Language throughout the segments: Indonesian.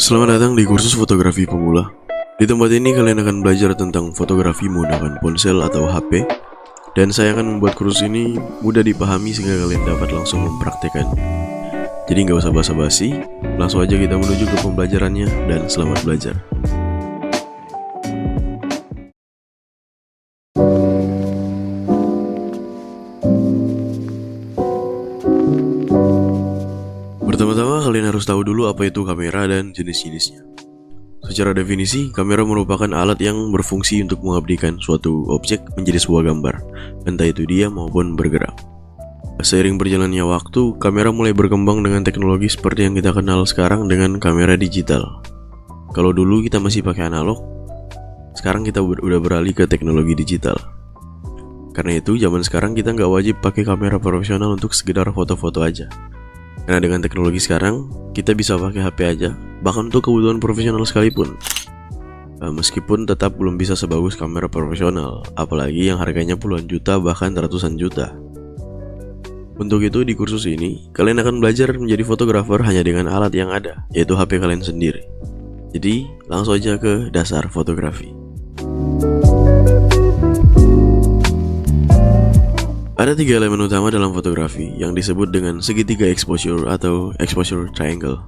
Selamat datang di kursus fotografi pemula. Di tempat ini kalian akan belajar tentang fotografi menggunakan ponsel atau HP. Dan saya akan membuat kursus ini mudah dipahami sehingga kalian dapat langsung mempraktekkan. Jadi nggak usah basa-basi, langsung aja kita menuju ke pembelajarannya dan selamat belajar. Pertama-tama kalian harus tahu dulu apa itu kamera dan jenis-jenisnya. Secara definisi, kamera merupakan alat yang berfungsi untuk mengabdikan suatu objek menjadi sebuah gambar, entah itu diam maupun bergerak. Seiring berjalannya waktu, kamera mulai berkembang dengan teknologi seperti yang kita kenal sekarang dengan kamera digital. Kalau dulu kita masih pakai analog, sekarang kita udah beralih ke teknologi digital. Karena itu, zaman sekarang kita nggak wajib pakai kamera profesional untuk sekedar foto-foto aja. Karena dengan teknologi sekarang, kita bisa pakai HP aja, bahkan untuk kebutuhan profesional sekalipun. Meskipun tetap belum bisa sebagus kamera profesional, apalagi yang harganya puluhan juta bahkan ratusan juta. Untuk itu di kursus ini, kalian akan belajar menjadi fotografer hanya dengan alat yang ada, yaitu HP kalian sendiri. Jadi, langsung aja ke dasar fotografi. Ada 3 elemen utama dalam fotografi yang disebut dengan segitiga exposure atau exposure triangle.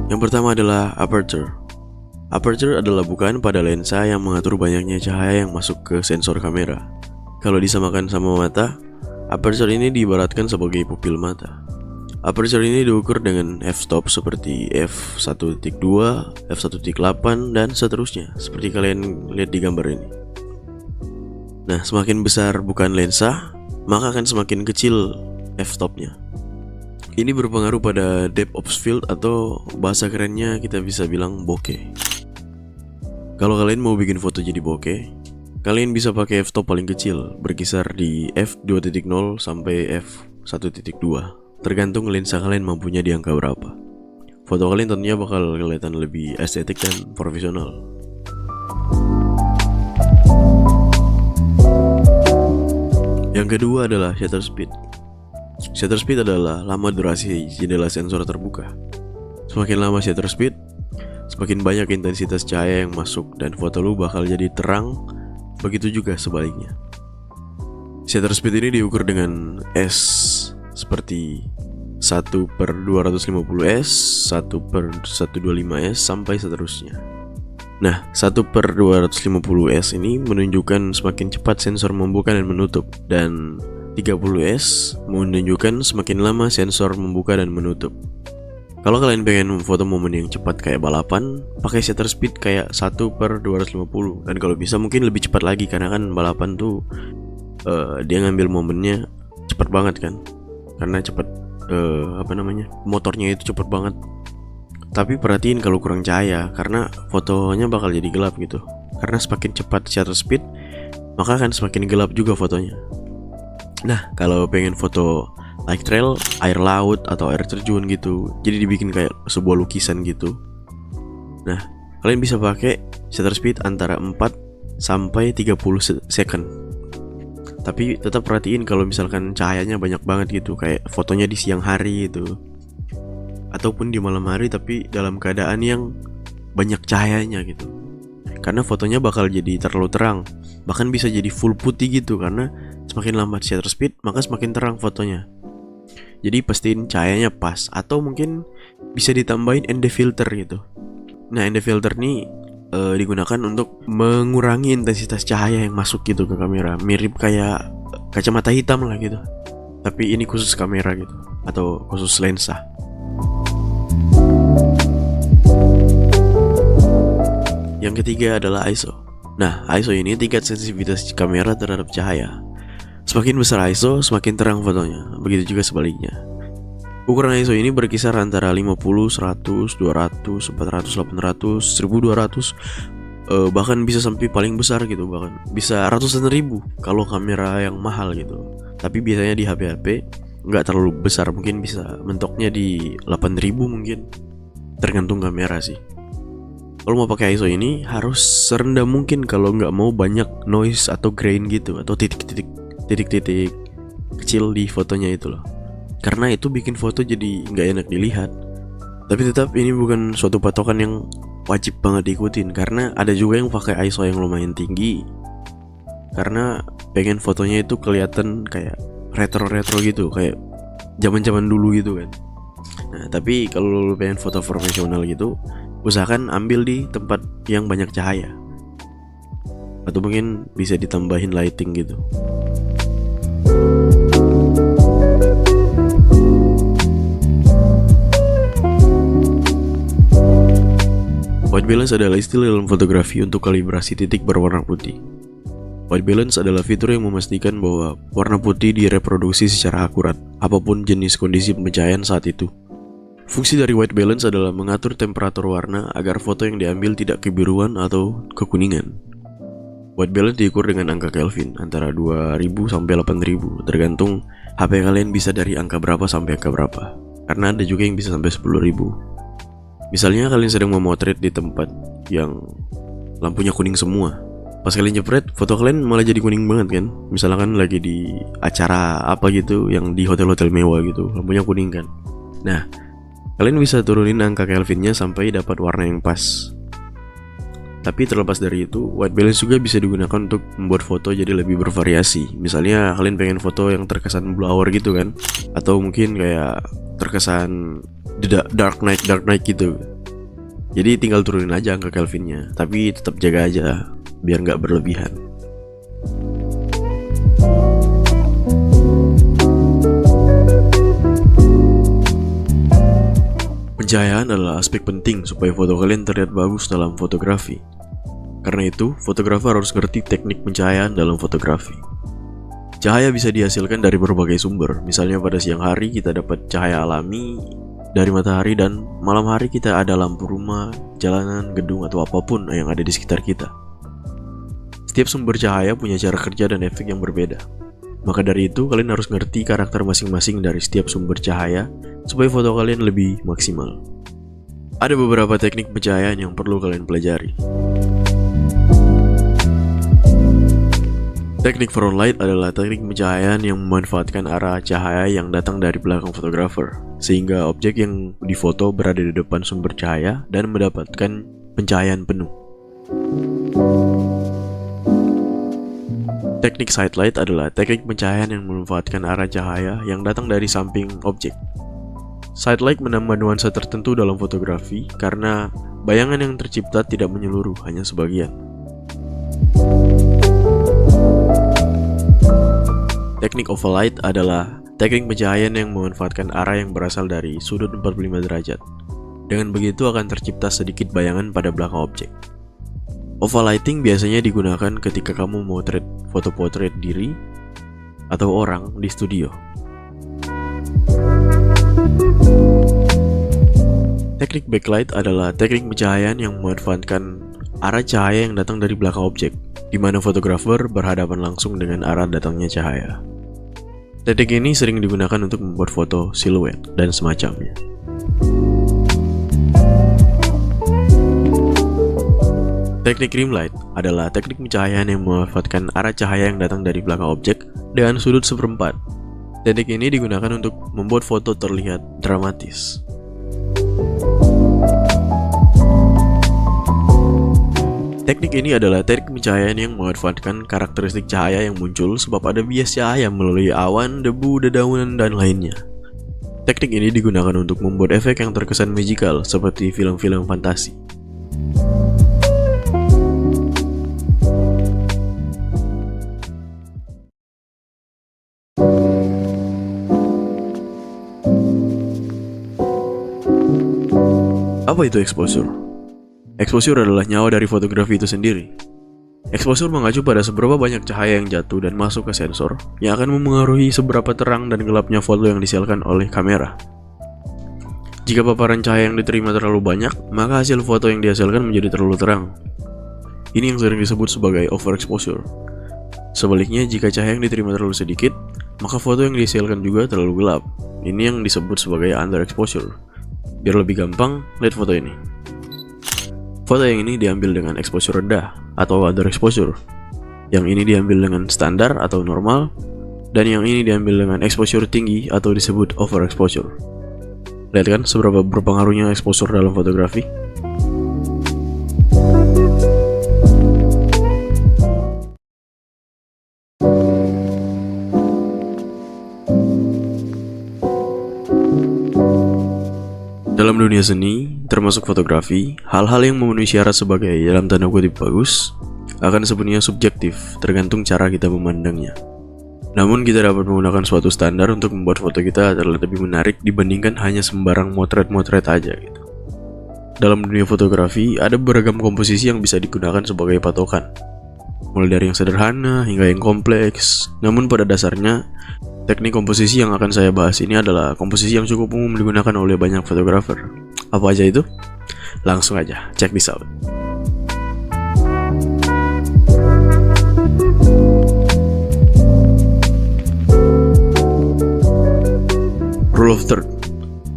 Yang pertama adalah aperture. Aperture adalah bukaan pada lensa yang mengatur banyaknya cahaya yang masuk ke sensor kamera. Kalau disamakan sama mata, aperture ini diibaratkan sebagai pupil mata. Aperture ini diukur dengan f-stop seperti f1.2, f1.8, dan seterusnya, seperti kalian lihat di gambar ini. Nah, semakin besar bukaan lensa, maka akan semakin kecil f-stopnya. Ini berpengaruh pada depth of field atau bahasa kerennya kita bisa bilang bokeh. Kalau kalian mau bikin foto jadi bokeh, kalian bisa pakai f-stop paling kecil, berkisar di f2.0 sampai f1.2, tergantung lensa kalian mampunya di angka berapa. Foto kalian tentunya bakal kelihatan lebih estetik dan profesional. Yang kedua adalah shutter speed. Shutter speed adalah lama durasi jendela sensor terbuka. Semakin lama shutter speed, semakin banyak intensitas cahaya yang masuk dan foto lu bakal jadi terang. Begitu juga sebaliknya. Shutter speed ini diukur dengan S seperti 1/250S, 1/125S, sampai seterusnya. Nah, 1/250S ini menunjukkan semakin cepat sensor membuka dan menutup, dan 30S menunjukkan semakin lama sensor membuka dan menutup. Kalau kalian pengen foto momen yang cepat kayak balapan, pakai shutter speed kayak 1/250, dan kalau bisa mungkin lebih cepat lagi, karena kan balapan tuh dia ngambil momennya cepat banget kan, karena cepat motornya itu cepat banget. Tapi perhatiin kalau kurang cahaya, karena fotonya bakal jadi gelap gitu. Karena semakin cepat shutter speed, maka akan semakin gelap juga fotonya. Nah, kalau pengen foto like trail, air laut, atau air terjun gitu, jadi dibikin kayak sebuah lukisan gitu. Nah, kalian bisa pakai shutter speed antara 4 sampai 30 second. Tapi tetap perhatiin kalau misalkan cahayanya banyak banget gitu, kayak fotonya di siang hari gitu, ataupun di malam hari tapi dalam keadaan yang banyak cahayanya gitu. Karena fotonya bakal jadi terlalu terang, bahkan bisa jadi full putih gitu, karena semakin lambat shutter speed maka semakin terang fotonya. Jadi pastiin cahayanya pas, atau mungkin bisa ditambahin ND filter gitu. Nah, ND filter nih digunakan untuk mengurangi intensitas cahaya yang masuk gitu ke kamera, mirip kayak kacamata hitam lah gitu. Tapi ini khusus kamera gitu, atau khusus lensa. Yang ketiga adalah ISO. Nah, ISO ini tingkat sensitivitas kamera terhadap cahaya. Semakin besar ISO, semakin terang fotonya. Begitu juga sebaliknya. Ukuran ISO ini berkisar antara 50, 100, 200, 400, 800, 1200, bahkan bisa sampai paling besar gitu, bahkan bisa ratusan ribu kalau kamera yang mahal gitu. Tapi biasanya di HP-HP nggak terlalu besar, mungkin bisa mentoknya di 8000 mungkin. Tergantung kamera sih. Kalau mau pakai ISO ini harus serendah mungkin kalau nggak mau banyak noise atau grain gitu, atau titik-titik kecil di fotonya itu loh. karena itu bikin foto jadi nggak enak dilihat. Tapi tetap ini bukan suatu patokan yang wajib banget diikutin, karena ada juga yang pakai ISO yang lumayan tinggi karena pengen fotonya itu kelihatan kayak retro-retro gitu, kayak zaman-zaman dulu gitu kan. Nah, tapi kalau lu pengen foto profesional gitu, usahakan ambil di tempat yang banyak cahaya, atau mungkin bisa ditambahin lighting gitu. White balance adalah istilah dalam fotografi untuk kalibrasi titik berwarna putih. White balance adalah fitur yang memastikan bahwa warna putih direproduksi secara akurat, apapun jenis kondisi pencahayaan saat itu. Fungsi dari white balance adalah mengatur temperatur warna agar foto yang diambil tidak kebiruan atau kekuningan. White balance diukur dengan angka Kelvin, antara 2000 sampai 8000, tergantung HP kalian bisa dari angka berapa sampai angka berapa. Karena ada juga yang bisa sampai 10.000. Misalnya kalian sedang memotret di tempat yang lampunya kuning semua. Pas kalian jepret, foto kalian malah jadi kuning banget kan. Misalkan lagi di acara apa gitu, yang di hotel-hotel mewah gitu, lampunya kuning kan. Nah, kalian bisa turunin angka Kelvinnya sampai dapat warna yang pas. Tapi terlepas dari itu, white balance juga bisa digunakan untuk membuat foto jadi lebih bervariasi. Misalnya kalian pengen foto yang terkesan blower gitu kan, atau mungkin kayak terkesan dark night gitu. Jadi tinggal turunin aja angka Kelvinnya, tapi tetap jaga aja biar nggak berlebihan. Pencahayaan adalah aspek penting supaya foto kalian terlihat bagus dalam fotografi. Karena itu, fotografer harus ngerti teknik pencahayaan dalam fotografi. Cahaya bisa dihasilkan dari berbagai sumber. Misalnya pada siang hari kita dapat cahaya alami dari matahari, dan malam hari kita ada lampu rumah, jalanan, gedung, atau apapun yang ada di sekitar kita. Setiap sumber cahaya punya cara kerja dan efek yang berbeda. Maka dari itu, kalian harus ngerti karakter masing-masing dari setiap sumber cahaya supaya foto kalian lebih maksimal. Ada beberapa teknik pencahayaan yang perlu kalian pelajari. Teknik front light adalah teknik pencahayaan yang memanfaatkan arah cahaya yang datang dari belakang fotografer, sehingga objek yang difoto berada di depan sumber cahaya dan mendapatkan pencahayaan penuh. Teknik side light adalah teknik pencahayaan yang memanfaatkan arah cahaya yang datang dari samping objek. Side light menambah nuansa tertentu dalam fotografi karena bayangan yang tercipta tidak menyeluruh, hanya sebagian. Teknik overlight adalah teknik pencahayaan yang memanfaatkan arah yang berasal dari sudut 45 derajat. Dengan begitu akan tercipta sedikit bayangan pada belakang objek. Overlighting biasanya digunakan ketika kamu memotret foto potret diri atau orang di studio. Teknik backlight adalah teknik pencahayaan yang memanfaatkan arah cahaya yang datang dari belakang objek, di mana fotografer berhadapan langsung dengan arah datangnya cahaya. Teknik ini sering digunakan untuk membuat foto siluet dan semacamnya. Teknik rim light adalah teknik pencahayaan yang memanfaatkan arah cahaya yang datang dari belakang objek dengan sudut seperempat. Teknik ini digunakan untuk membuat foto terlihat dramatis. Teknik ini adalah teknik pencahayaan yang memanfaatkan karakteristik cahaya yang muncul sebab ada bias cahaya melalui awan, debu, dedaunan, dan lainnya. Teknik ini digunakan untuk membuat efek yang terkesan magical seperti film-film fantasi. Apa itu exposure? Exposure adalah nyawa dari fotografi itu sendiri. Exposure mengacu pada seberapa banyak cahaya yang jatuh dan masuk ke sensor yang akan memengaruhi seberapa terang dan gelapnya foto yang disiarkan oleh kamera. Jika paparan cahaya yang diterima terlalu banyak, maka hasil foto yang dihasilkan menjadi terlalu terang. Ini yang sering disebut sebagai overexposure. Sebaliknya, jika cahaya yang diterima terlalu sedikit, maka foto yang dihasilkan juga terlalu gelap. Ini yang disebut sebagai underexposure. Biar lebih gampang, lihat foto ini. Foto yang ini diambil dengan exposure rendah atau underexposure. Yang ini diambil dengan standar atau normal, Dan yang ini diambil dengan exposure tinggi atau disebut overexposure. Lihat kan seberapa berpengaruhnya exposure dalam fotografi? Dalam dunia seni, termasuk fotografi, hal-hal yang memenuhi syarat sebagai dalam tanda kutip bagus akan sepenuhnya subjektif, tergantung cara kita memandangnya. Namun kita dapat menggunakan suatu standar untuk membuat foto kita terlihat lebih menarik dibandingkan hanya sembarang motret-motret aja gitu. Dalam dunia fotografi, ada beragam komposisi yang bisa digunakan sebagai patokan. Mulai dari yang sederhana hingga yang kompleks. Namun pada dasarnya, teknik komposisi yang akan saya bahas ini adalah komposisi yang cukup umum digunakan oleh banyak fotografer. Apa aja itu? Langsung aja, check this out. Rule of Third.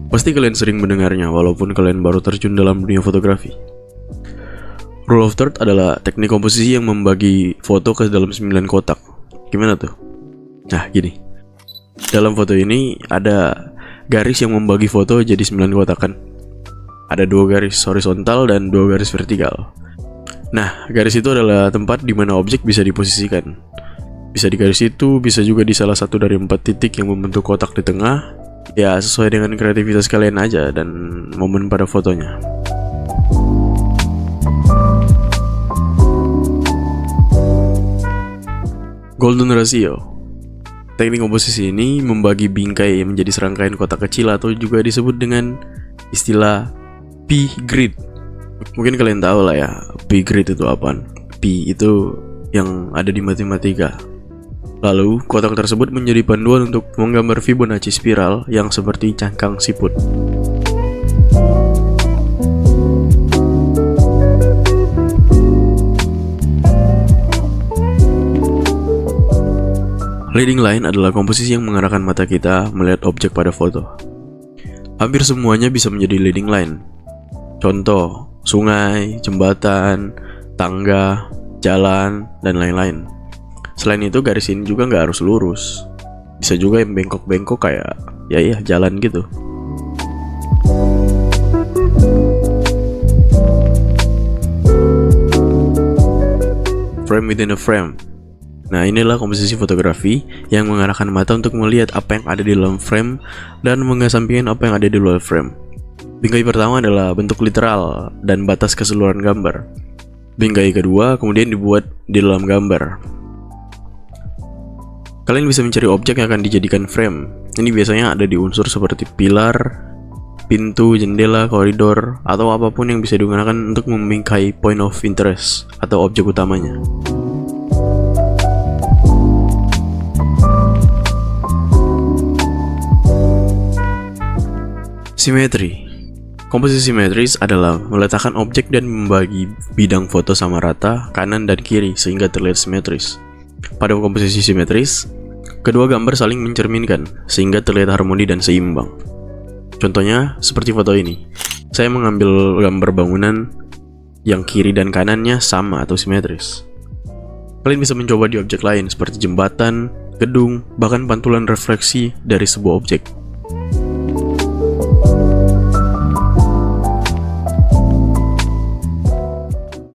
Pasti kalian sering mendengarnya walaupun kalian baru terjun dalam dunia fotografi. Rule of Third adalah teknik komposisi yang membagi foto ke dalam 9 kotak. Gimana tuh? Nah, gini. Dalam foto ini ada garis yang membagi foto jadi 9 kotak kan. Ada 2 garis horizontal dan 2 garis vertikal. Nah, garis itu adalah tempat di mana objek bisa diposisikan. Bisa di garis itu, bisa juga di salah satu dari 4 titik yang membentuk kotak di tengah. Ya, sesuai dengan kreativitas kalian aja dan momen pada fotonya. Golden Ratio. Teknik komposisi ini membagi bingkai menjadi serangkaian kotak kecil atau juga disebut dengan istilah P-grid. Mungkin kalian tahu lah ya, P-grid itu apaan. P itu yang ada di matematika. Lalu, kotak tersebut menjadi panduan untuk menggambar Fibonacci spiral yang seperti cangkang siput. Leading line adalah komposisi yang mengarahkan mata kita melihat objek pada foto. Hampir semuanya bisa menjadi leading line. Contoh, sungai, jembatan, tangga, jalan, dan lain-lain. Selain itu, garis ini juga nggak harus lurus. Bisa juga yang bengkok-bengkok kayak ya jalan gitu. Frame within a frame. Nah, inilah komposisi fotografi yang mengarahkan mata untuk melihat apa yang ada di dalam frame dan mengesampingkan apa yang ada di luar frame. Bingkai pertama adalah bentuk literal dan batas keseluruhan gambar. Bingkai kedua kemudian dibuat di dalam gambar. Kalian bisa mencari objek yang akan dijadikan frame. Ini biasanya ada di unsur seperti pilar, pintu, jendela, koridor, atau apapun yang bisa digunakan untuk membingkai point of interest atau objek utamanya. Simetri. Komposisi simetris adalah meletakkan objek dan membagi bidang foto sama rata, kanan dan kiri sehingga terlihat simetris. Pada komposisi simetris, kedua gambar saling mencerminkan sehingga terlihat harmoni dan seimbang. Contohnya seperti foto ini. Saya mengambil gambar bangunan yang kiri dan kanannya sama atau simetris. Kalian bisa mencoba di objek lain seperti jembatan, gedung, bahkan pantulan refleksi dari sebuah objek.